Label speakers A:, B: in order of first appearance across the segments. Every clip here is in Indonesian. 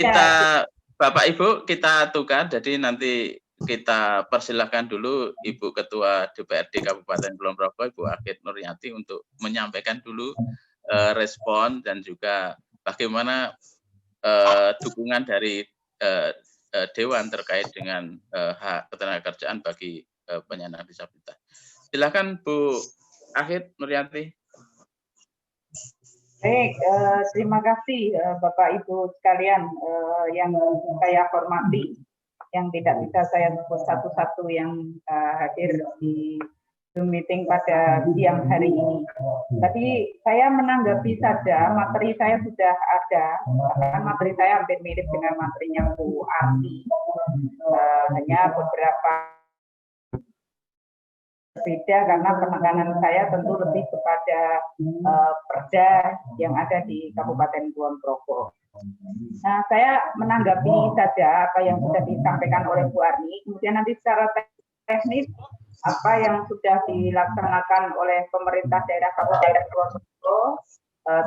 A: kita Bapak Ibu kita tukar, jadi nanti kita persilahkan dulu Ibu Ketua DPRD Kabupaten Kulon Progo, Ibu Akid Nuryati untuk menyampaikan dulu respon dan juga bagaimana dukungan dari Dewan terkait dengan hak ketenagakerjaan bagi penyandang disabilitas. Silakan Bu Akid Nuryati.
B: Baik, terima kasih Bapak Ibu sekalian yang saya hormati, yang tidak bisa saya sebut satu-satu yang hadir di Zoom meeting pada siang hari ini. Tadi saya menanggapi saja, materi saya sudah ada, bahkan materi saya hampir mirip dengan materinya Bu Arti, hanya beberapa berbeda karena penekanan saya tentu lebih kepada perda yang ada di Kabupaten Kulon Progo. Nah, saya menanggapi saja apa yang sudah disampaikan oleh Bu Arni, kemudian nanti secara teknis apa yang sudah dilaksanakan oleh pemerintah daerah Kabupaten Kulon Progo,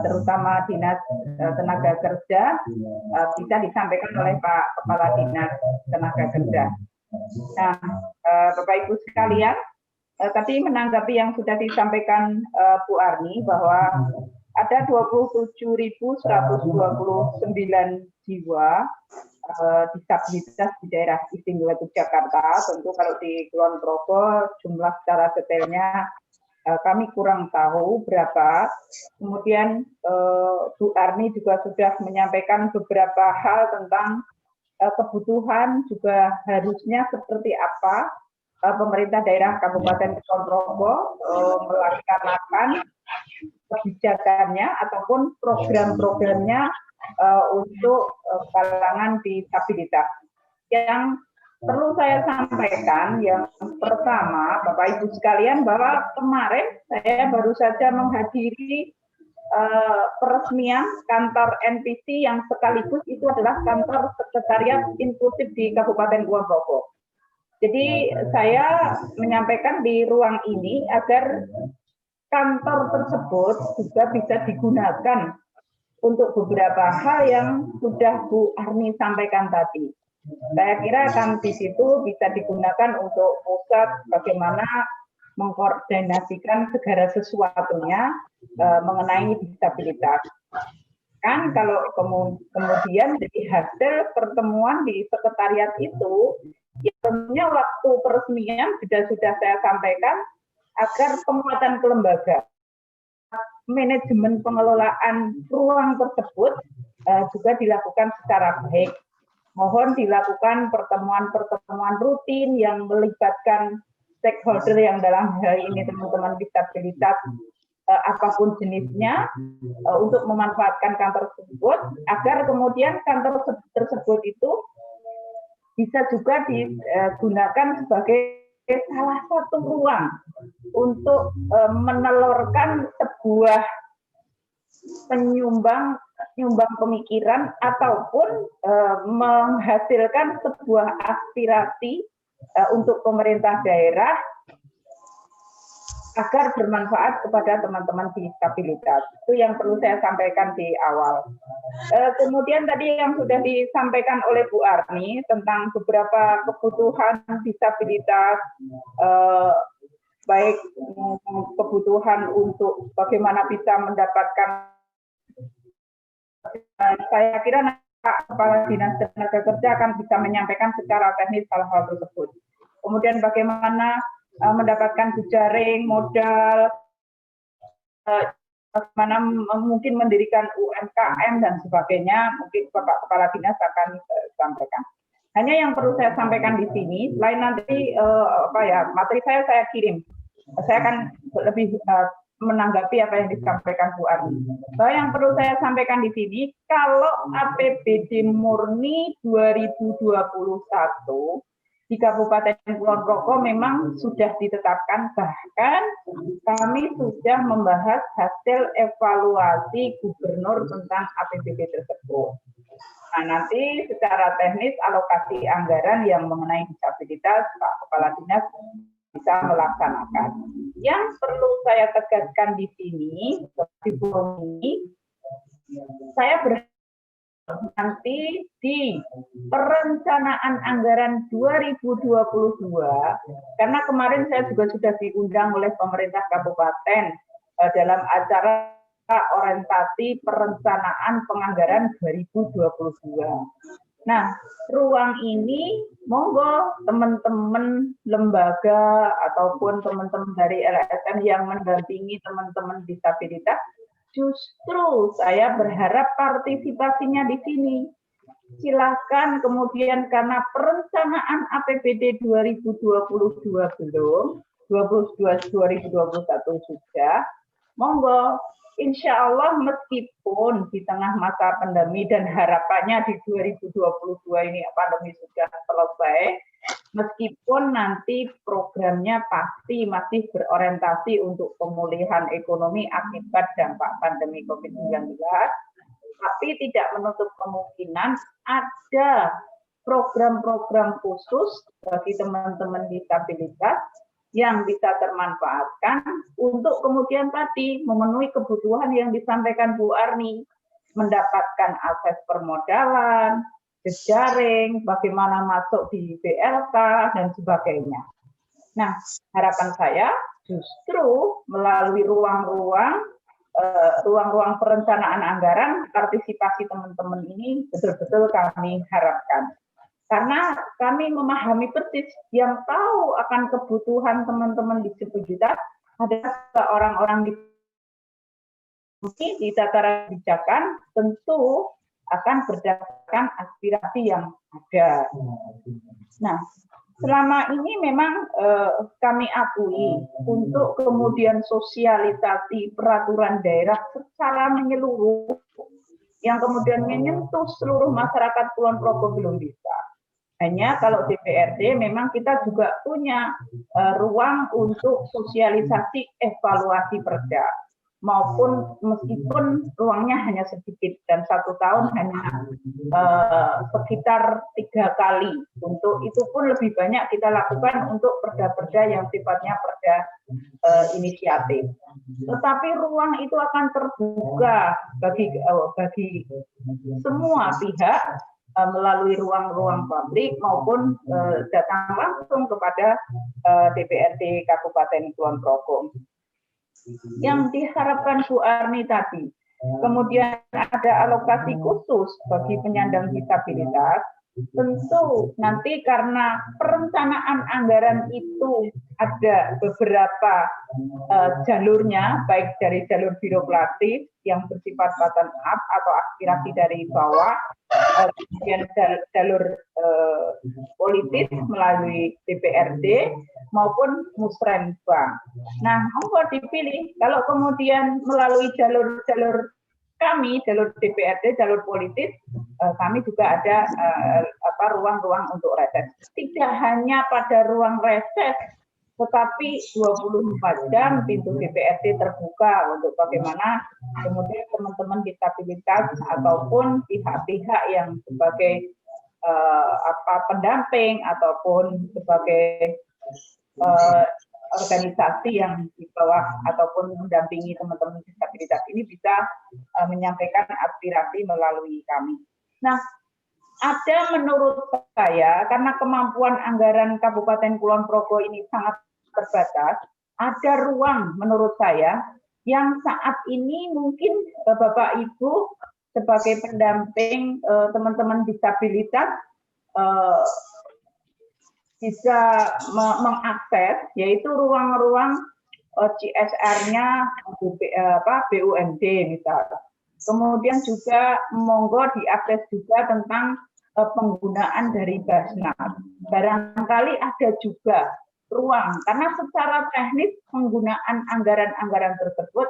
B: terutama Dinas Tenaga Kerja, bisa disampaikan oleh Pak Kepala Dinas Tenaga Kerja. Nah, Bapak Ibu sekalian, tapi menanggapi yang sudah disampaikan Bu Arni bahwa ada 27.129 jiwa disabilitas di daerah istimewa Yogyakarta. Tentu kalau di Kulon Progo jumlah secara detailnya kami kurang tahu berapa. Kemudian Bu Arni juga sudah menyampaikan beberapa hal tentang kebutuhan juga harusnya seperti apa pemerintah daerah Kabupaten Kulon Progo melaksanakan kebijakannya ataupun program-programnya untuk kalangan disabilitas. Yang perlu saya sampaikan yang pertama, Bapak Ibu sekalian, bahwa kemarin saya baru saja menghadiri peresmian kantor NPC yang sekaligus itu adalah kantor sekretariat inklusif di Kabupaten Kulon Progo. Jadi saya menyampaikan di ruang ini agar kantor tersebut juga bisa digunakan untuk beberapa hal yang sudah Bu Arni sampaikan tadi. Saya kira kan di situ bisa digunakan untuk pusat bagaimana mengkoordinasikan segala sesuatunya mengenai disabilitas. Kan kalau kemudian dari hasil pertemuan di sekretariat itu, ya tentunya waktu peresmian sudah saya sampaikan agar penguatan kelembagaan, manajemen pengelolaan ruang tersebut juga dilakukan secara baik. Mohon dilakukan pertemuan-pertemuan rutin yang melibatkan stakeholder yang dalam hal ini teman-teman disabilitas apapun jenisnya untuk memanfaatkan kantor tersebut agar kemudian kantor tersebut itu bisa juga digunakan sebagai salah satu ruang untuk menelurkan sebuah penyumbang pemikiran ataupun menghasilkan sebuah aspirasi untuk pemerintah daerah agar bermanfaat kepada teman-teman disabilitas. Itu yang perlu saya sampaikan di awal. Kemudian tadi yang sudah disampaikan oleh Bu Arni tentang beberapa kebutuhan disabilitas, baik kebutuhan untuk bagaimana bisa mendapatkan, saya kira Pak Kepala Dinas Tenaga Kerja akan bisa menyampaikan secara teknis hal-hal tersebut. Kemudian bagaimana mendapatkan jejaring modal, bagaimana mungkin mendirikan UMKM dan sebagainya, mungkin Bapak Kepala Dinas akan sampaikan. Hanya yang perlu saya sampaikan di sini, selain nanti materi saya kirim, saya akan lebih menanggapi apa yang disampaikan Bu Arni. Bahwa yang perlu saya sampaikan di sini, kalau APBD murni 2021 di Kabupaten Kulon Progo memang sudah ditetapkan, bahkan kami sudah membahas hasil evaluasi gubernur tentang APBD tersebut. Nah, nanti secara teknis alokasi anggaran yang mengenai disabilitas Pak Kepala Dinas bisa melaksanakan. Yang perlu saya tegaskan di sini, di forum ini, saya berharap nanti di perencanaan anggaran 2022, karena kemarin saya juga sudah diundang oleh pemerintah kabupaten dalam acara orientasi perencanaan penganggaran 2022. Nah, ruang ini monggo teman-teman lembaga ataupun teman-teman dari LSM yang mendampingi teman-teman disabilitas, justru saya berharap partisipasinya di sini. Silakan kemudian karena perencanaan APBD 2022 belum, 2021 sudah, monggo. Insya Allah meskipun di tengah masa pandemi dan harapannya di 2022 ini pandemi sudah selesai, meskipun nanti programnya pasti masih berorientasi untuk pemulihan ekonomi akibat dampak pandemi COVID-19, tapi tidak menutup kemungkinan ada program-program khusus bagi teman-teman disabilitas yang bisa termanfaatkan untuk kemudian tadi memenuhi kebutuhan yang disampaikan Bu Arni, mendapatkan akses permodalan, jejaring, bagaimana masuk di BLK, dan sebagainya. Nah, harapan saya justru melalui ruang-ruang perencanaan anggaran, partisipasi teman-teman ini betul-betul kami harapkan. Karena kami memahami persis yang tahu akan kebutuhan teman-teman disabilitas adalah orang-orang di tataran kebijakan tentu akan berdasarkan aspirasi yang ada. Nah, selama ini memang kami akui untuk kemudian sosialisasi peraturan daerah secara menyeluruh yang kemudian menyentuh seluruh masyarakat Kulon Progo belum bisa. Hanya kalau DPRD memang kita juga punya ruang untuk sosialisasi evaluasi perda, maupun meskipun ruangnya hanya sedikit dan 1 tahun hanya sekitar 3 kali. Untuk itu pun lebih banyak kita lakukan untuk perda-perda yang sifatnya perda inisiatif. Tetapi ruang itu akan terbuka bagi semua pihak melalui ruang-ruang publik maupun datang langsung kepada DPRD Kabupaten Kulon Progo. Yang diharapkan Bu Arni tadi, kemudian ada alokasi khusus bagi penyandang disabilitas, tentu nanti karena perencanaan anggaran itu ada beberapa jalurnya, baik dari jalur birokratis yang bersifat bottom up atau aspirasi dari bawah, kemudian jalur politis melalui DPRD maupun musrenbang. Nah, monggo dipilih. Kalau kemudian melalui jalur kami, jalur DPRD, jalur politis, kami juga ada ruang-ruang untuk reses. Tidak hanya pada ruang reses, tetapi 24 jam pintu DPRD terbuka untuk bagaimana kemudian teman-teman disabilitas ataupun pihak-pihak yang sebagai pendamping ataupun sebagai organisasi yang di bawah ataupun mendampingi teman-teman disabilitas ini bisa menyampaikan aspirasi melalui kami. Nah, ada menurut saya, karena kemampuan anggaran Kabupaten Kulon Progo ini sangat terbatas, ada ruang menurut saya yang saat ini mungkin Bapak Ibu sebagai pendamping teman-teman disabilitas bisa mengakses, yaitu ruang-ruang CSR-nya BUMD misalnya. Kemudian juga monggo diakses juga tentang penggunaan dari Basnas. Barangkali ada juga ruang, karena secara teknis penggunaan anggaran-anggaran tersebut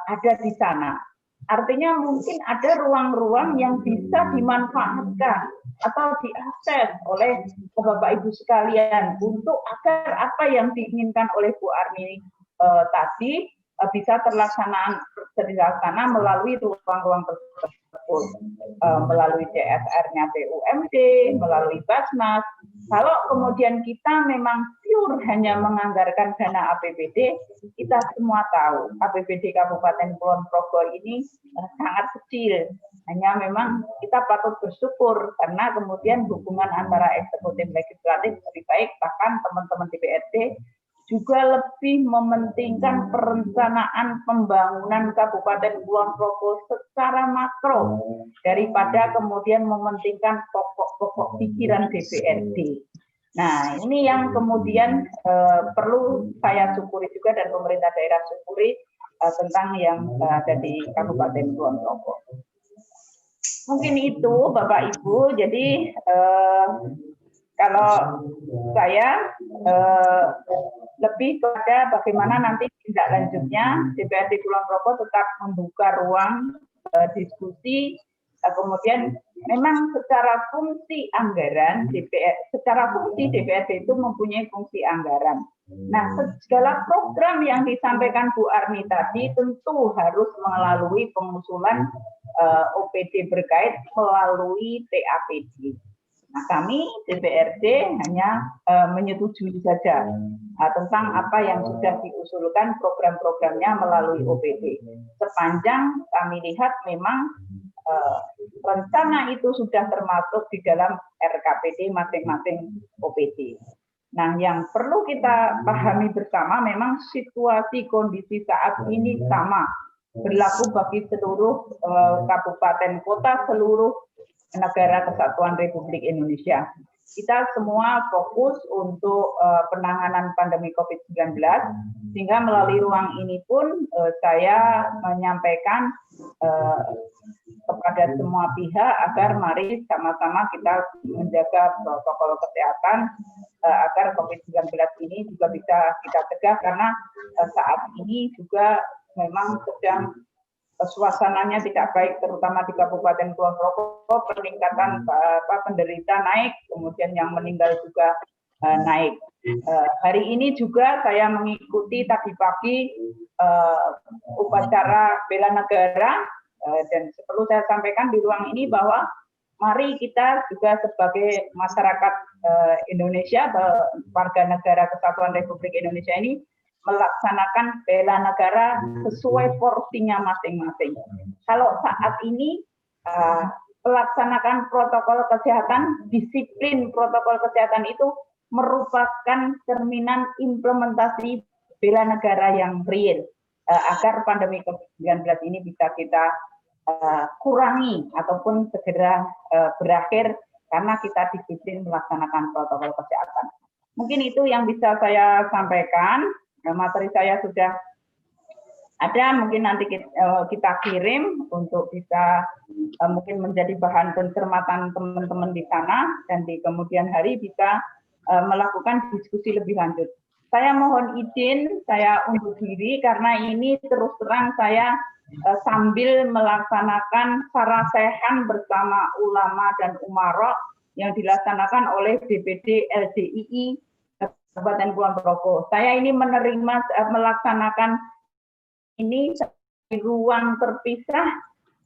B: ada di sana. Artinya mungkin ada ruang-ruang yang bisa dimanfaatkan atau diakses oleh Bapak Ibu sekalian untuk agar apa yang diinginkan oleh Bu Arni tadi bisa terlaksana melalui ruang-ruang tersebut, melalui CSR-nya BUMD, melalui Basnas. Kalau kemudian kita memang pure hanya menganggarkan dana APBD, kita semua tahu APBD Kabupaten Kulon Progo ini sangat kecil. Hanya memang kita patut bersyukur karena kemudian hubungan antara eksekutif legislatif lebih baik, bahkan teman-teman DPRD juga lebih mementingkan perencanaan pembangunan Kabupaten Kulon Progo secara makro daripada kemudian mementingkan pokok-pokok pikiran DPRD. Nah, ini yang kemudian perlu saya syukuri juga dan pemerintah daerah syukuri tentang yang ada di Kabupaten Kulon Progo. Mungkin itu Bapak Ibu, jadi kalau saya lebih kepada bagaimana nanti tindak lanjutnya DPRD Kulon Progo tetap membuka ruang diskusi, kemudian memang secara fungsi anggaran secara fungsi DPRD itu mempunyai fungsi anggaran. Nah, segala program yang disampaikan Bu Arni tadi tentu harus melalui pengusulan OPD berkait melalui TAPD. Nah, kami DPRD hanya menyetujui saja tentang apa yang sudah diusulkan program-programnya melalui OPD. Sepanjang kami lihat memang rencana itu sudah termasuk di dalam RKPD masing-masing OPD. Nah, yang perlu kita pahami bersama memang situasi kondisi saat ini sama berlaku bagi seluruh kabupaten kota seluruh negara kesatuan Republik Indonesia. Kita semua fokus untuk penanganan pandemi COVID-19, sehingga melalui ruang ini pun saya menyampaikan kepada semua pihak agar mari sama-sama kita menjaga protokol kesehatan agar COVID-19 ini juga bisa kita cegah, karena saat ini juga memang sedang suasananya tidak baik, terutama di Kabupaten Kulon Progo, peningkatan penderita naik, kemudian yang meninggal juga naik. Hari ini juga saya mengikuti tadi pagi upacara bela negara, dan perlu saya sampaikan di ruang ini bahwa mari kita juga sebagai masyarakat Indonesia, warga negara Kesatuan Republik Indonesia ini melaksanakan bela negara sesuai porsinya masing-masing. Kalau saat ini melaksanakan protokol kesehatan, disiplin protokol kesehatan itu merupakan cerminan implementasi bela negara yang real, agar pandemi COVID-19 ini bisa kita kurangi ataupun segera berakhir karena kita disiplin melaksanakan protokol kesehatan. Mungkin itu yang bisa saya sampaikan. Materi saya sudah ada, mungkin nanti kita kirim untuk bisa mungkin menjadi bahan pencermatan teman-teman di sana, dan di kemudian hari bisa melakukan diskusi lebih lanjut. Saya mohon izin, saya undur diri karena ini terus terang saya sambil melaksanakan sarasehan bersama ulama dan umarok yang dilaksanakan oleh DPD LDII Kabupaten Kulon Progo. Saya ini melaksanakan ini di ruang terpisah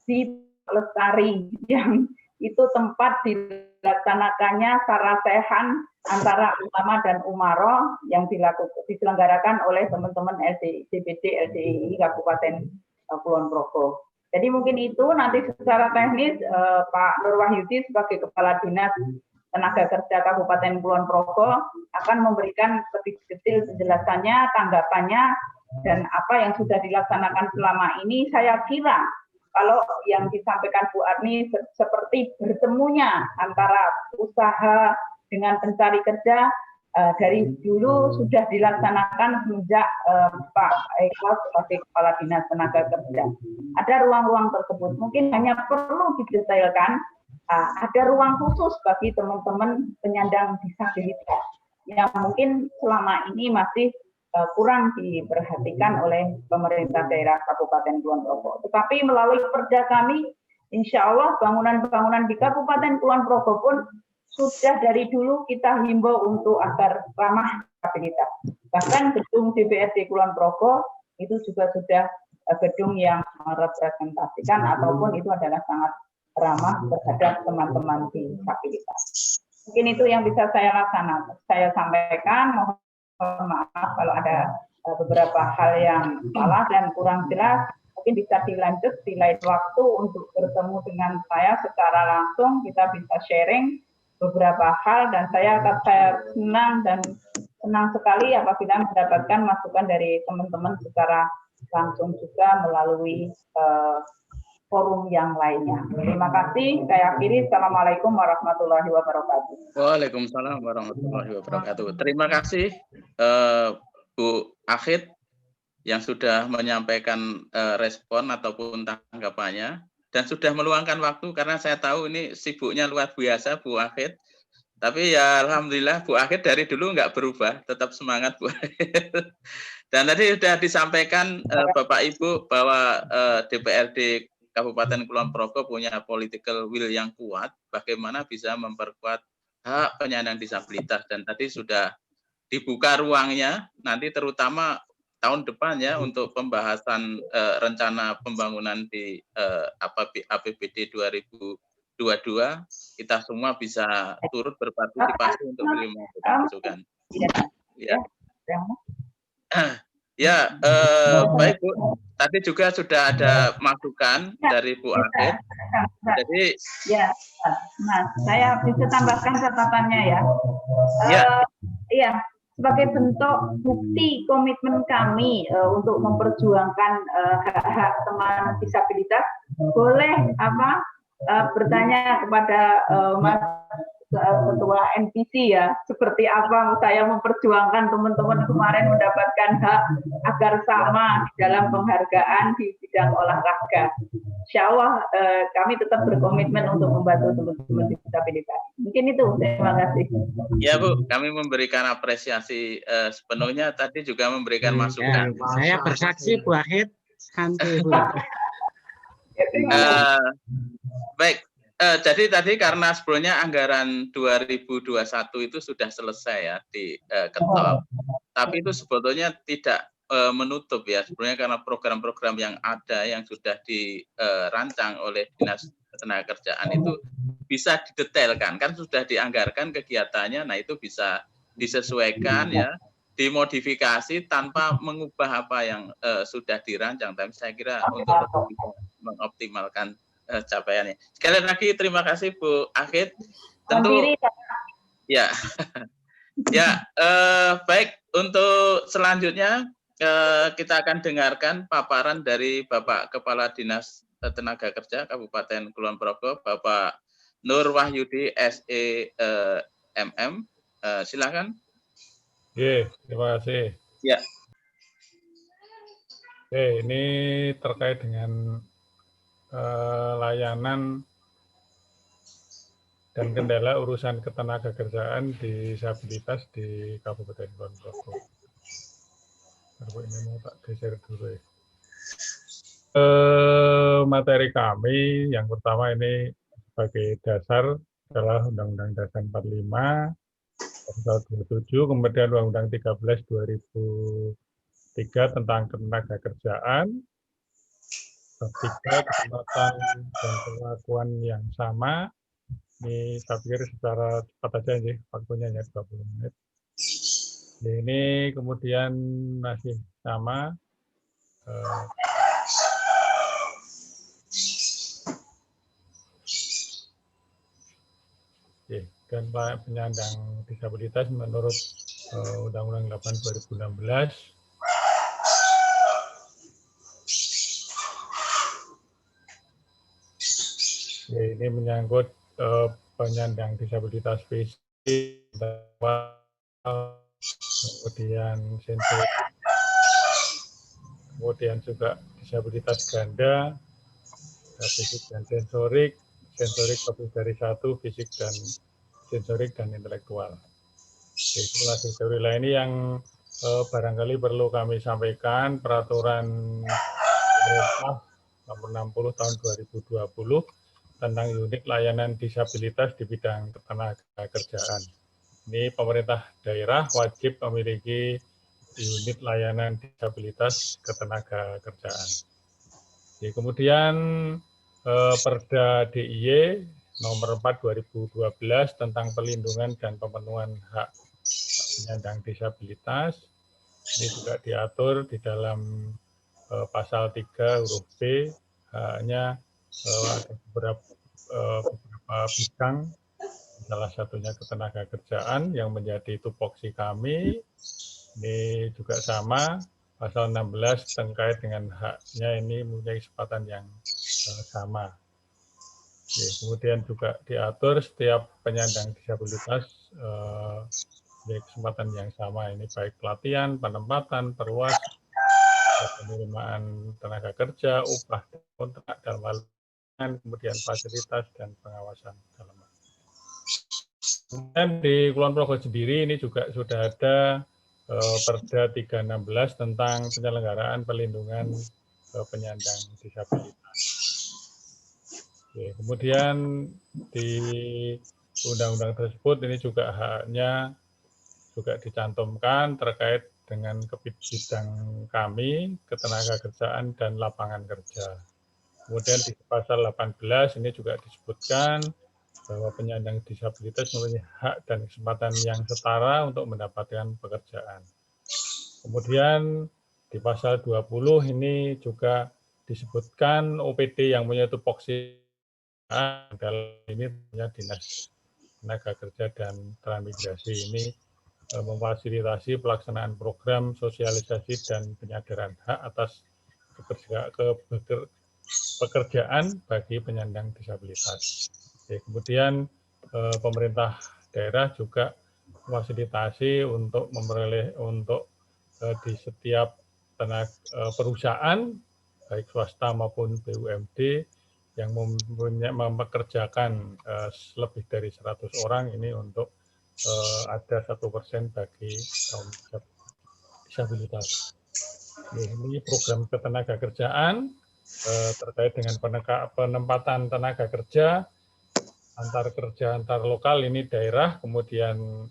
B: di Lestari, yang itu tempat dilaksanakannya sarasehan antara ulama dan umaro yang diselenggarakan oleh teman-teman DPD LDII Kabupaten Kulon Progo. Jadi mungkin itu nanti secara teknis Pak Nur Wahyudi sebagai Kepala Dinas Tenaga Kerja Kabupaten Kulon Progo akan memberikan lebih detail penjelasannya, tanggapannya, dan apa yang sudah dilaksanakan selama ini. Saya kira kalau yang disampaikan Bu Arni seperti bertemunya antara usaha dengan pencari kerja dari dulu sudah dilaksanakan sejak Pak Eko sebagai Kepala Dinas Tenaga Kerja. Ada ruang-ruang tersebut, mungkin hanya perlu didetailkan. Ada ruang khusus bagi teman-teman penyandang disabilitas yang mungkin selama ini masih kurang diperhatikan oleh pemerintah daerah Kabupaten Kulon Progo. Tetapi melalui perda kami, insya Allah bangunan-bangunan di Kabupaten Kulon Progo pun sudah dari dulu kita himbau untuk agar ramah disabilitas. Bahkan gedung DPRD Kulon Progo itu juga sudah gedung yang merepresentasikan ataupun itu adalah sangat ramah terhadap teman-teman disabilitas. Mungkin itu yang bisa saya sampaikan. Mohon mohon maaf kalau ada beberapa hal yang salah dan kurang jelas. Mungkin bisa dilanjut di lain waktu untuk bertemu dengan saya secara langsung, kita bisa sharing beberapa hal, dan saya senang sekali apabila mendapatkan masukan dari teman-teman secara langsung juga melalui forum yang lainnya. Terima kasih. Saya akhiri. Assalamualaikum warahmatullahi wabarakatuh.
A: Waalaikumsalam warahmatullahi wabarakatuh. Terima kasih Bu Akhid yang sudah menyampaikan respon ataupun tanggapannya dan sudah meluangkan waktu, karena saya tahu ini sibuknya luar biasa Bu Akhid. Tapi ya alhamdulillah Bu Akhid dari dulu nggak berubah, tetap semangat Bu Akhid. Dan tadi sudah disampaikan Bapak Ibu bahwa DPRD Kabupaten Kulon Progo punya political will yang kuat, bagaimana bisa memperkuat hak penyandang disabilitas, dan tadi sudah dibuka ruangnya nanti terutama tahun depan ya untuk pembahasan rencana pembangunan di APBD 2022, kita semua bisa turut berpartisipasi untuk masukan. Ya. Ya, baik Bu. Tadi juga sudah ada masukan dari Bu Akhid. Jadi
B: ya, Mas, saya bisa tambahkan catatannya ya. Iya, sebagai bentuk bukti komitmen kami untuk memperjuangkan hak-hak teman disabilitas, boleh bertanya kepada Mas Ketua NPC ya, seperti apa saya memperjuangkan teman-teman kemarin mendapatkan hak agar sama di dalam penghargaan di bidang olahraga. Insya Allah kami tetap berkomitmen untuk membantu teman-teman disabilitas. Mungkin itu, terima kasih.
A: Ya Bu, kami memberikan apresiasi sepenuhnya, tadi juga memberikan masukan.
C: Saya bersaksi Bu Akhid, santai Bu.
A: Baik. Jadi tadi karena sebelumnya anggaran 2021 itu sudah selesai ya diketok, tapi itu sebetulnya tidak menutup ya sebetulnya, karena program-program yang ada yang sudah dirancang oleh Dinas Ketenagakerjaan itu bisa didetailkan, kan sudah dianggarkan kegiatannya, nah itu bisa disesuaikan ya, dimodifikasi tanpa mengubah apa yang sudah dirancang. Tapi saya kira untuk lebih mengoptimalkan capaiannya. Sekali lagi terima kasih Bu Akhid. Tentu ya, ya baik, untuk selanjutnya kita akan dengarkan paparan dari Bapak Kepala Dinas Tenaga Kerja Kabupaten Kulon Progo, Bapak Nur Wahyudi SEMM. Silakan.
D: Oke, terima kasih.
A: Ya.
D: Oke, ini terkait dengan layanan dan kendala urusan ketenagakerjaan disabilitas di Kabupaten Kulon Progo. Ini mau tak geser dulu ya. Materi kami yang pertama ini sebagai dasar adalah Undang-Undang Dasar 45 tahun 27, kemudian Undang-Undang 13 2003 tentang ketenagakerjaan. Ketiga, kesempatan dan perlakuan yang sama. Ini saya pikir secara cepat aja ini waktunya ya 20 menit. Ini kemudian masih sama. Dan penyandang disabilitas menurut Undang-Undang 8 2016. Ini menyangkut penyandang disabilitas fisik, kemudian sensorik, kemudian juga disabilitas ganda, fisik dan sensorik lebih dari satu, fisik dan sensorik dan intelektual. Itulah teori lain ini yang barangkali perlu kami sampaikan. Peraturan pemerintah nomor 60 tahun 2020 tentang unit layanan disabilitas di bidang ketenagakerjaan. Ini pemerintah daerah wajib memiliki unit layanan disabilitas ketenagakerjaan. Kemudian Perda DIY nomor 4 2012 tentang pelindungan dan pemenuhan hak penyandang disabilitas. Ini juga diatur di dalam pasal 3 huruf B, hanya ada beberapa bidang, salah satunya ketenaga kerjaan yang menjadi tupoksi kami. Ini juga sama, pasal 16 terkait dengan haknya ini mempunyai kesempatan yang sama. Oke, kemudian juga diatur setiap penyandang disabilitas mempunyai kesempatan yang sama, ini baik pelatihan, penempatan, perluasan, penerimaan tenaga kerja, upah, kontrak, dalam hal kemudian fasilitas dan pengawasan dalam. Kemudian di Kulon Progo sendiri ini juga sudah ada Perda 316 tentang penyelenggaraan pelindungan penyandang disabilitas. Oke, kemudian di undang-undang tersebut ini juga haknya juga dicantumkan terkait dengan bidang kami, ketenaga kerjaan dan lapangan kerja. Kemudian di pasal 18 ini juga disebutkan bahwa penyandang disabilitas mempunyai hak dan kesempatan yang setara untuk mendapatkan pekerjaan. Kemudian di pasal 20 ini juga disebutkan OPD yang punya tupoksi dalam ini punya Dinas Tenaga Kerja dan Transmigrasi ini memfasilitasi pelaksanaan program sosialisasi dan penyadaran hak atas pekerjaan bagi penyandang disabilitas. Kemudian pemerintah daerah juga memfasilitasi untuk memperoleh di setiap perusahaan baik swasta maupun BUMD yang mempekerjakan lebih dari 100 orang ini untuk ada 1% bagi kaum disabilitas. Ini program ketenaga kerjaan terkait dengan penempatan tenaga kerja antar lokal ini daerah, kemudian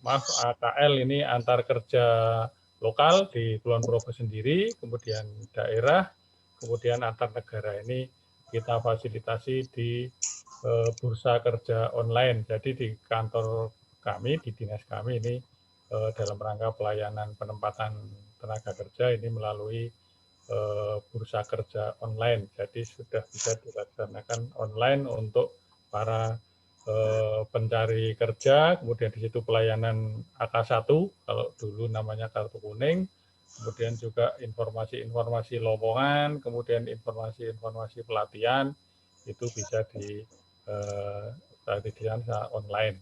D: AKL ini antar kerja lokal di Kulon Progo sendiri, kemudian daerah, kemudian antar negara ini kita fasilitasi di bursa kerja online. Jadi di kantor kami, di dinas kami ini dalam rangka pelayanan penempatan tenaga kerja ini melalui bursa kerja online. Jadi sudah bisa dilaksanakan online untuk para pencari kerja, kemudian di situ pelayanan AK1, kalau dulu namanya kartu kuning, kemudian juga informasi-informasi lowongan, kemudian informasi-informasi pelatihan, itu bisa dilakukan secara online.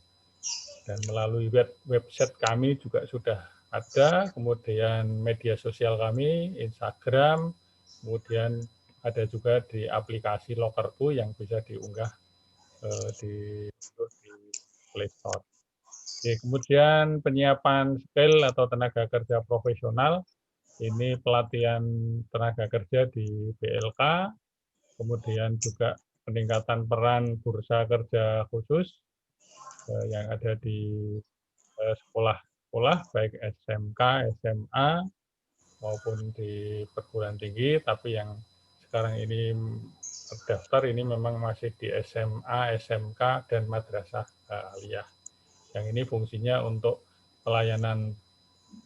D: Dan melalui website kami juga sudah ada, kemudian media sosial kami, Instagram, kemudian ada juga di aplikasi Lokerku yang bisa diunggah di Play Store. Oke, kemudian penyiapan skill atau tenaga kerja profesional, ini pelatihan tenaga kerja di BLK, kemudian juga peningkatan peran bursa kerja khusus yang ada di sekolah-sekolah, baik SMK, SMA, maupun di perguruan tinggi, tapi yang sekarang ini terdaftar ini memang masih di SMA, SMK, dan madrasah aliyah. Yang ini fungsinya untuk pelayanan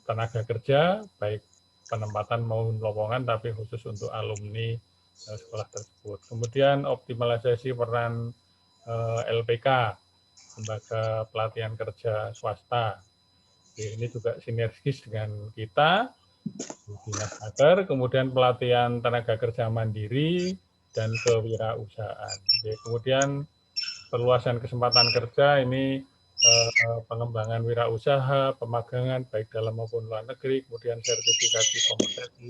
D: tenaga kerja, baik penempatan maupun lowongan, tapi khusus untuk alumni sekolah tersebut. Kemudian optimalisasi peran LPK, lembaga pelatihan kerja swasta. Ini juga sinergis dengan kita, Dinas Agar, kemudian pelatihan tenaga kerja mandiri, dan kewirausahaan. Kemudian perluasan kesempatan kerja ini pengembangan wirausaha, pemagangan baik dalam maupun luar negeri, kemudian sertifikasi kompetensi,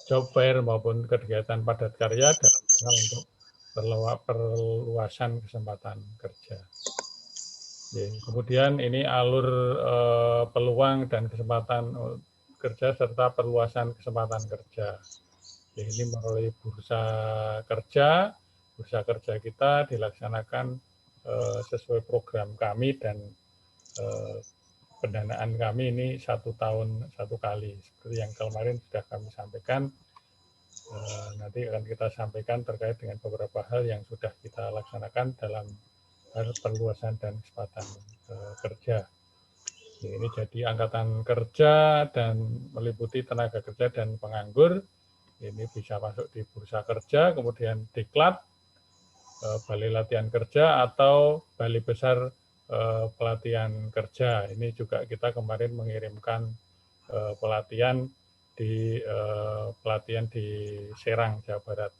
D: job fair maupun kegiatan padat karya dalam rangka untuk perluasan kesempatan kerja. Kemudian ini alur peluang dan kesempatan kerja serta perluasan kesempatan kerja. Ini melalui bursa kerja kita dilaksanakan sesuai program kami dan pendanaan kami ini 1 tahun 1 kali. Seperti yang kemarin sudah kami sampaikan, nanti akan kita sampaikan terkait dengan beberapa hal yang sudah kita laksanakan dalam perluasan dan kesempatan kerja. Ini jadi angkatan kerja dan meliputi tenaga kerja dan penganggur. Ini bisa masuk di bursa kerja, kemudian diklat, balai latihan kerja, atau balai besar pelatihan kerja. Ini juga kita kemarin mengirimkan pelatihan di Serang, Jawa Barat.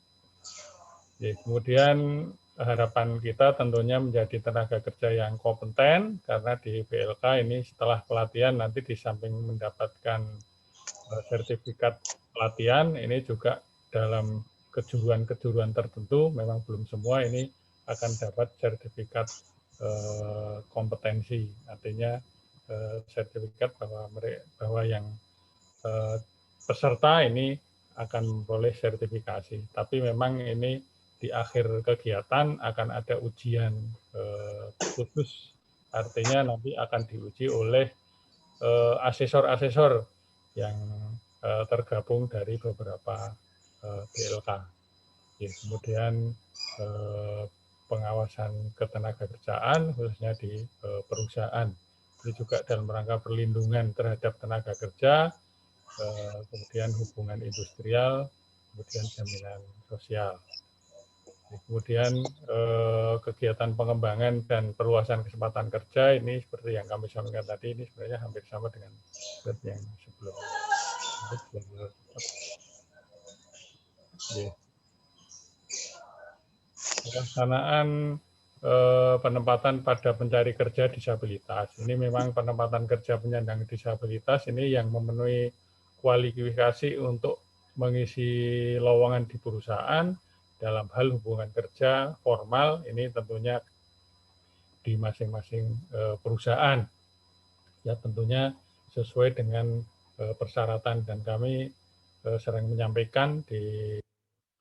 D: Kemudian harapan kita tentunya menjadi tenaga kerja yang kompeten, karena di BLK ini setelah pelatihan nanti di samping mendapatkan sertifikat pelatihan, ini juga dalam kejuruan-kejuruan tertentu, memang belum semua ini akan dapat sertifikat kompetensi, artinya sertifikat bahwa yang peserta ini akan memperoleh sertifikasi. Tapi memang ini di akhir kegiatan akan ada ujian khusus, artinya nanti akan diuji oleh asesor-asesor yang tergabung dari beberapa BLK. Kemudian pengawasan ketenagakerjaan khususnya di perusahaan. Ini juga dalam rangka perlindungan terhadap tenaga kerja, kemudian hubungan industrial, kemudian jaminan sosial. Kemudian kegiatan pengembangan dan perluasan kesempatan kerja ini seperti yang kami sampaikan tadi, ini sebenarnya hampir sama dengan yang sebelumnya. Pelaksanaan penempatan pada pencari kerja disabilitas. Ini memang penempatan kerja penyandang disabilitas ini yang memenuhi kualifikasi untuk mengisi lowongan di perusahaan dalam hal hubungan kerja formal, ini tentunya di masing-masing perusahaan. Ya tentunya sesuai dengan persyaratan, dan kami sering menyampaikan di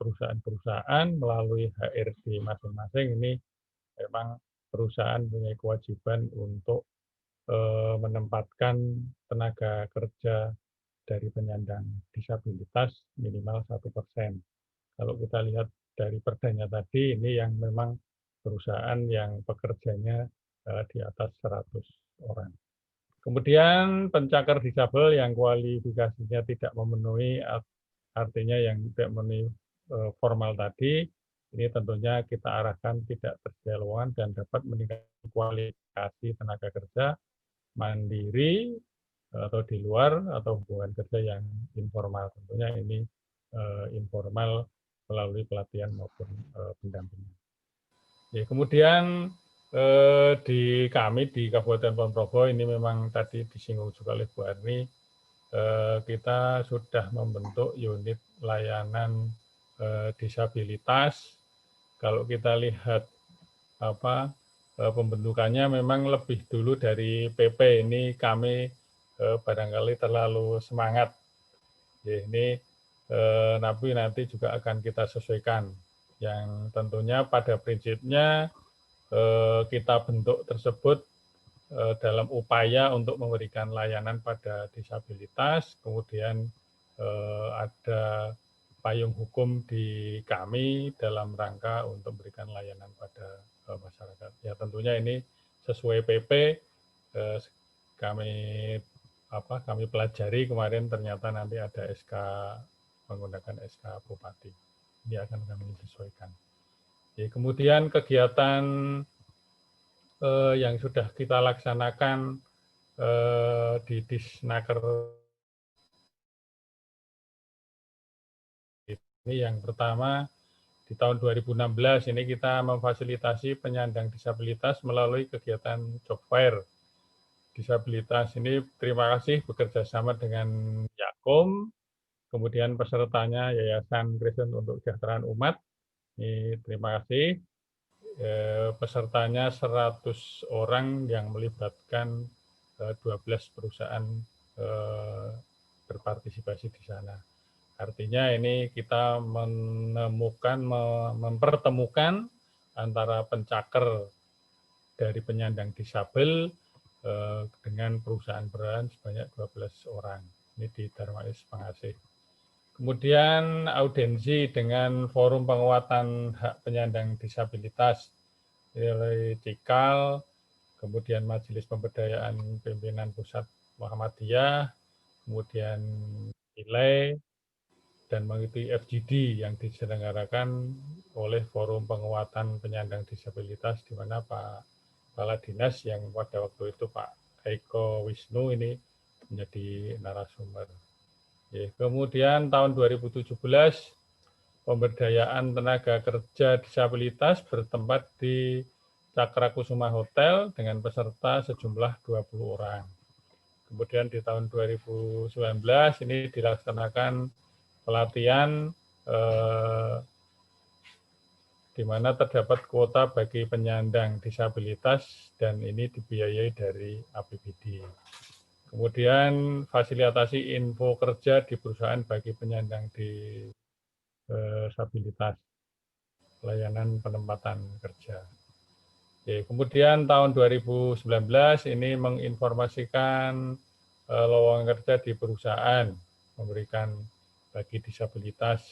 D: perusahaan-perusahaan melalui HRD masing-masing, ini memang perusahaan punya kewajiban untuk menempatkan tenaga kerja dari penyandang disabilitas minimal 1%. Kalau kita lihat dari perdanya tadi, ini yang memang perusahaan yang pekerjanya di atas 100 orang. Kemudian pencakar disabel yang kualifikasinya tidak memenuhi, artinya yang tidak memenuhi formal tadi, ini tentunya kita arahkan tidak tersedia lowongan dan dapat meningkatkan kualifikasi tenaga kerja mandiri atau di luar, atau hubungan kerja yang informal. Tentunya ini informal melalui pelatihan maupun pendampingan. Ya, kemudian di kami di Kabupaten Ponorogo ini memang tadi disinggung juga oleh Bu Arni, kita sudah membentuk unit layanan disabilitas. Kalau kita lihat pembentukannya memang lebih dulu dari PP, ini kami barangkali terlalu semangat. Ini tapi nanti juga akan kita sesuaikan, yang tentunya pada prinsipnya kita bentuk tersebut dalam upaya untuk memberikan layanan pada disabilitas, kemudian ada payung hukum di kami dalam rangka untuk memberikan layanan pada masyarakat. Ya tentunya ini sesuai PP, kami pelajari kemarin, ternyata nanti ada SK, menggunakan SK Bupati. Ini akan kami sesuaikan. Kemudian kegiatan yang sudah kita laksanakan di Disnaker ini, yang pertama di tahun 2016 ini kita memfasilitasi penyandang disabilitas melalui kegiatan job fair disabilitas. Ini terima kasih bekerja sama dengan Yakum, kemudian pesertanya Yayasan Kristen untuk Kesejahteraan Umat. Ini terima kasih. Pesertanya 100 orang yang melibatkan 12 perusahaan berpartisipasi di sana. Artinya ini kita mempertemukan antara pencaker dari penyandang disabel dengan perusahaan-perusahaan sebanyak 12 orang. Ini di Darmais Pengasih. Kemudian audiensi dengan Forum Penguatan Hak Penyandang Disabilitas. nilai Cikal, kemudian Majelis Pemberdayaan Pimpinan Pusat Muhammadiyah, kemudian nilai, dan mengikuti FGD yang diselenggarakan oleh Forum Penguatan Penyandang Disabilitas, di mana Pak Kepala Dinas yang pada waktu itu Pak Eko Wisnu ini menjadi narasumber. Kemudian tahun 2017, pemberdayaan tenaga kerja disabilitas bertempat di Cakra Kusuma Hotel dengan peserta sejumlah 20 orang. Kemudian di tahun 2019 ini dilaksanakan pelatihan di mana terdapat kuota bagi penyandang disabilitas dan ini dibiayai dari APBD. Kemudian fasilitasi info kerja di perusahaan bagi penyandang disabilitas, pelayanan penempatan kerja. Kemudian tahun 2019 ini menginformasikan lowongan kerja di perusahaan, memberikan bagi disabilitas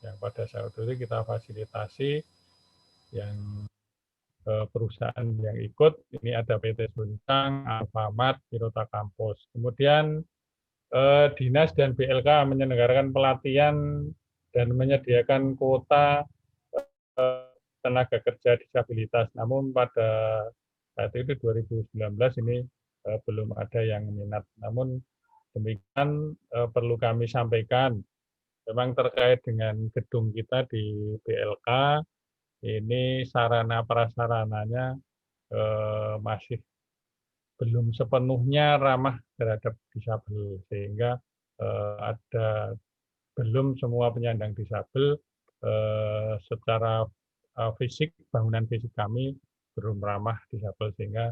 D: yang pada saat itu kita fasilitasi yang perusahaan yang ikut. Ini ada PT Suncang, Alfamart, Wirota Kampus. Kemudian Dinas dan BLK menyelenggarakan pelatihan dan menyediakan kuota tenaga kerja disabilitas. Namun pada saat itu 2019 ini belum ada yang minat. Namun demikian perlu kami sampaikan, memang terkait dengan gedung kita di BLK, ini sarana prasarananya masih belum sepenuhnya ramah terhadap disabel, sehingga ada belum semua penyandang disabel secara fisik, bangunan fisik kami belum ramah disabel, sehingga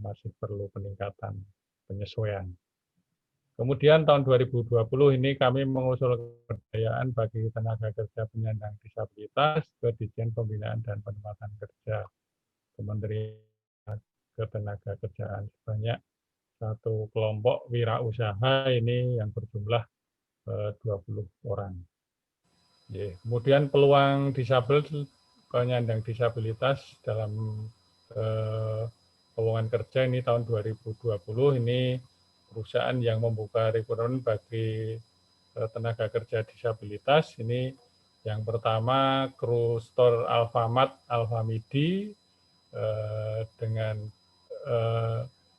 D: masih perlu peningkatan penyesuaian. Kemudian tahun 2020 ini kami mengusul pemberdayaan bagi tenaga kerja penyandang disabilitas ke Ditjen Pembinaan dan Penempatan Kerja Kementerian Ketenagakerjaan sebanyak satu kelompok wirausaha ini yang berjumlah 20 orang. Kemudian peluang disabel penyandang disabilitas dalam lowongan kerja ini tahun 2020 ini perusahaan yang membuka rekrutmen bagi tenaga kerja disabilitas ini yang pertama kru store Alfamart Alfamidi dengan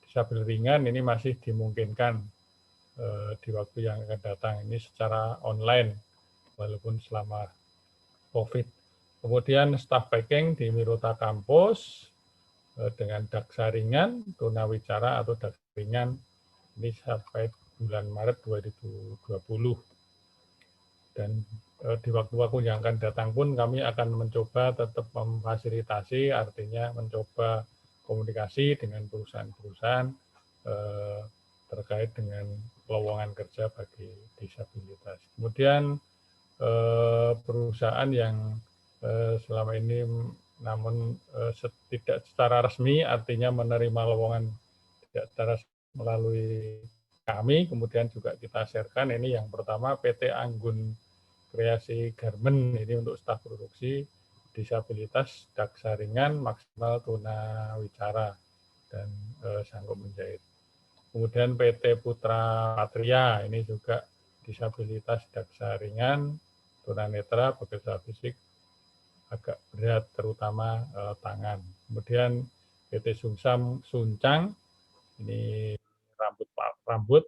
D: disabel ringan ini masih dimungkinkan di waktu yang akan datang ini secara online walaupun selama COVID. Kemudian staff packing di Wirota Kampus dengan daksa ringan, tunawicara atau daksa ringan ini sampai bulan Maret 2020. Dan di waktu-waktu yang akan datang pun kami akan mencoba tetap memfasilitasi, artinya mencoba komunikasi dengan perusahaan-perusahaan terkait dengan lowongan kerja bagi disabilitas. Kemudian perusahaan yang selama ini namun tidak secara resmi, artinya menerima lowongan tidak secara melalui kami, kemudian juga kita sharekan. Ini yang pertama PT Anggun Kreasi Garmen, ini untuk staf produksi disabilitas daksa ringan maksimal tunawicara dan sanggup menjahit. Kemudian PT Putra Patria, ini juga disabilitas daksa ringan, tunanetra, bekerja fisik agak berat, terutama tangan. Kemudian PT Suncang, ini rambut,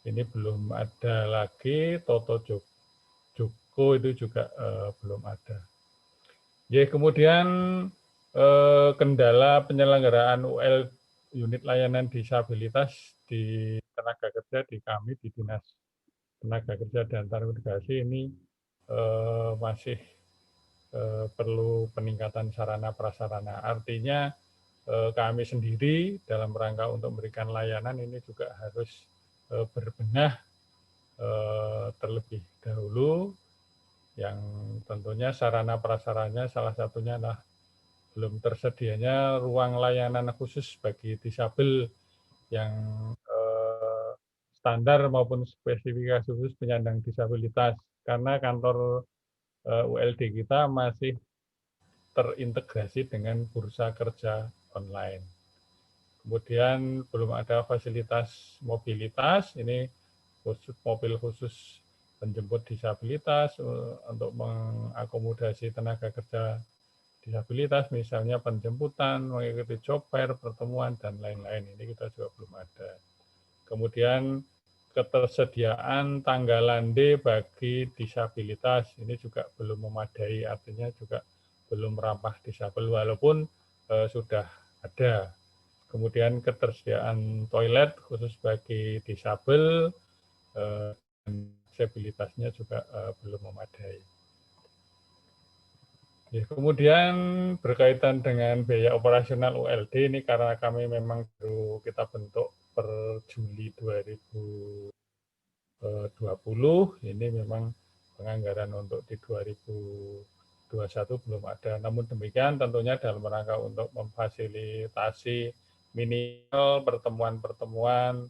D: ini belum ada lagi. Toto Joko itu juga belum ada. Kemudian kendala penyelenggaraan UL unit layanan disabilitas di tenaga kerja di kami di Dinas Tenaga Kerja dan Transmigrasi ini masih perlu peningkatan sarana prasarana. Artinya kami sendiri dalam rangka untuk memberikan layanan ini juga harus berbenah terlebih dahulu, yang tentunya sarana prasarananya salah satunya adalah belum tersedianya ruang layanan khusus bagi disabel yang standar maupun spesifikasi khusus penyandang disabilitas, karena kantor ULD kita masih terintegrasi dengan bursa kerja online. Kemudian belum ada fasilitas mobilitas, ini mobil khusus penjemput disabilitas untuk mengakomodasi tenaga kerja disabilitas, misalnya penjemputan, mengikuti job fair, pertemuan, dan lain-lain. Ini kita juga belum ada. Kemudian ketersediaan tanggal landai bagi disabilitas, ini juga belum memadai, artinya juga belum ramah disabel, walaupun sudah ada. Kemudian ketersediaan toilet khusus bagi disabel, disabilitasnya juga belum memadai. Ya, kemudian berkaitan dengan biaya operasional ULD ini karena kami memang baru kita bentuk per Juli 2020, ini memang penganggaran untuk di 2021 belum ada. Namun demikian tentunya dalam rangka untuk memfasilitasi minimal pertemuan-pertemuan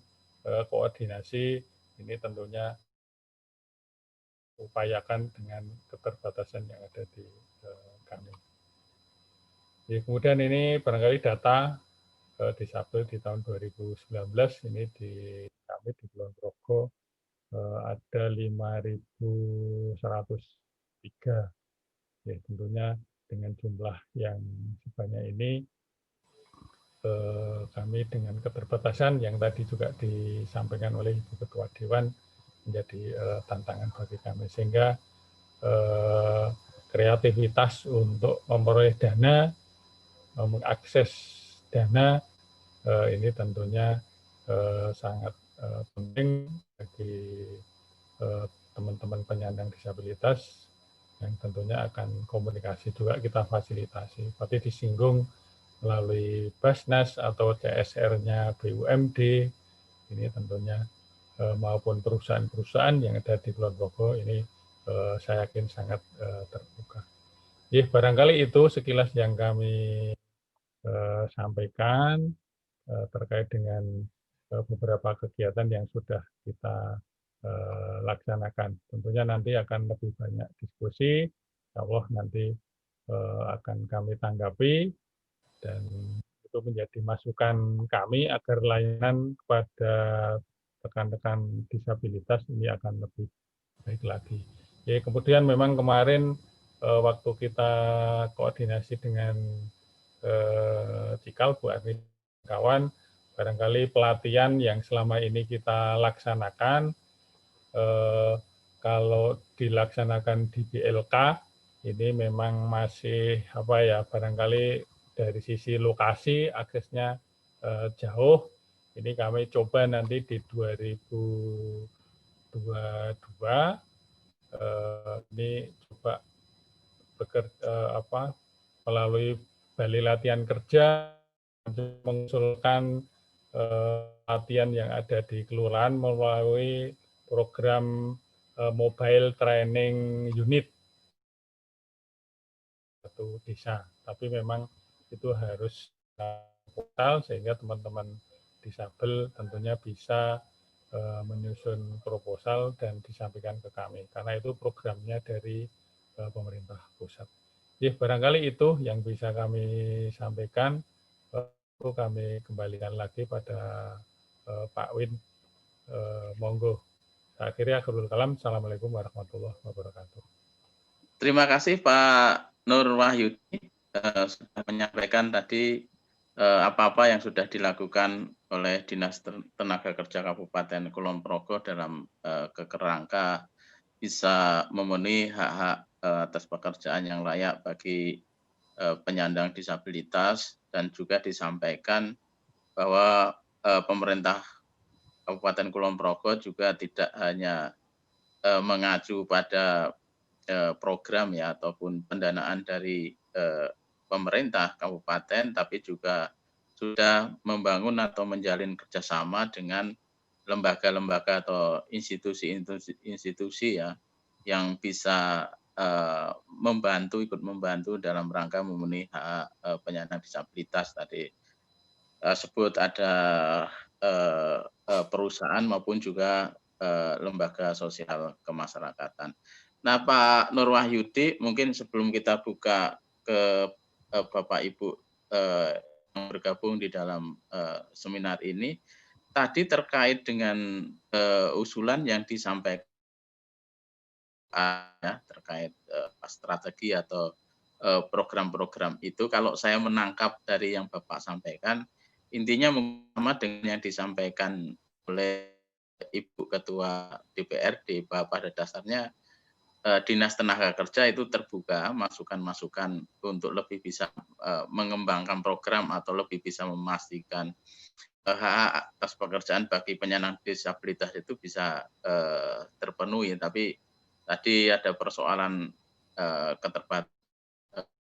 D: koordinasi, ini tentunya upayakan dengan keterbatasan yang ada di kami. Ya, kemudian ini barangkali data disabel di tahun 2019 ini di kami di Kulon Progo ada 5.103. Ya, tentunya dengan jumlah yang sebanyak ini kami dengan keterbatasan yang tadi juga disampaikan oleh Ibu Ketua Dewan menjadi tantangan bagi kami, sehingga kreativitas untuk memperoleh dana, mengakses dana ini tentunya sangat penting bagi teman-teman penyandang disabilitas yang tentunya akan komunikasi juga kita fasilitasi. Tadi disinggung melalui Basnas atau CSR-nya BUMD, ini tentunya maupun perusahaan-perusahaan yang ada di Kulon Progo ini saya yakin sangat terbuka. Ya, barangkali itu sekilas yang kami sampaikan terkait dengan beberapa kegiatan yang sudah kita laksanakan. Tentunya nanti akan lebih banyak diskusi, insya Allah nanti akan kami tanggapi, dan itu menjadi masukan kami agar layanan kepada rekan-rekan disabilitas ini akan lebih baik lagi. Ya, kemudian memang kemarin waktu kita koordinasi dengan Cikal, Bu Arni kawan, barangkali pelatihan yang selama ini kita laksanakan, kalau dilaksanakan di BLK, ini memang masih barangkali dari sisi lokasi aksesnya jauh. Ini kami coba nanti di 2022 ini coba melalui Balai Latihan Kerja mengusulkan latihan yang ada di kelurahan melalui program mobile training unit satu desa, tapi memang itu harus portal sehingga teman-teman disabel tentunya bisa menyusun proposal dan disampaikan ke kami, karena itu programnya dari pemerintah pusat. Ya, barangkali itu yang bisa kami sampaikan. Kami kembalikan lagi pada Pak Win. Monggo. Akhirnya akhirul kalam. Assalamualaikum warahmatullahi wabarakatuh.
A: Terima kasih Pak Nur Wahyudi sudah menyampaikan tadi apa-apa yang sudah dilakukan oleh Dinas Tenaga Kerja Kabupaten Kulon Progo dalam kerangka bisa memenuhi hak-hak atas pekerjaan yang layak bagi penyandang disabilitas, dan juga disampaikan bahwa pemerintah Kabupaten Kulon Progo juga tidak hanya mengacu pada program ya ataupun pendanaan dari pemerintah kabupaten, tapi juga sudah membangun atau menjalin kerjasama dengan lembaga-lembaga atau institusi ya yang bisa ikut membantu dalam rangka memenuhi hak penyandang disabilitas. Tadi sebut ada perusahaan maupun juga lembaga sosial kemasyarakatan. Nah, Pak Nur Wahyudi, mungkin sebelum kita buka ke Bapak Ibu yang bergabung di dalam seminar ini. Tadi terkait dengan usulan yang disampaikan ya, terkait strategi atau program-program itu, kalau saya menangkap dari yang Bapak sampaikan, intinya sama dengan yang disampaikan oleh Ibu Ketua DPRD, bahwa pada dasarnya Dinas Tenaga Kerja itu terbuka masukan-masukan untuk lebih bisa mengembangkan program atau lebih bisa memastikan hak atas pekerjaan bagi penyandang disabilitas itu bisa terpenuhi. Tapi tadi ada persoalan keterbatasan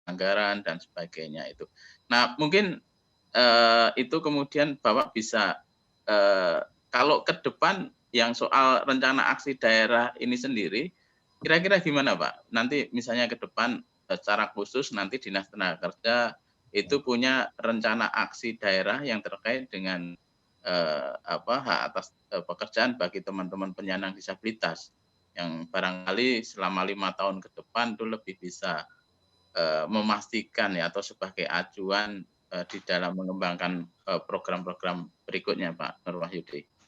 A: anggaran dan sebagainya itu. Nah, mungkin itu kemudian Bapak bisa kalau ke depan yang soal rencana aksi daerah ini sendiri, kira-kira gimana Pak? Nanti misalnya ke depan secara khusus nanti Dinas Tenaga Kerja itu punya rencana aksi daerah yang terkait dengan hak atas pekerjaan bagi teman-teman penyandang disabilitas yang barangkali selama 5 tahun ke depan itu lebih bisa memastikan ya atau sebagai acuan di dalam mengembangkan program-program berikutnya Pak Nur Wahyudi.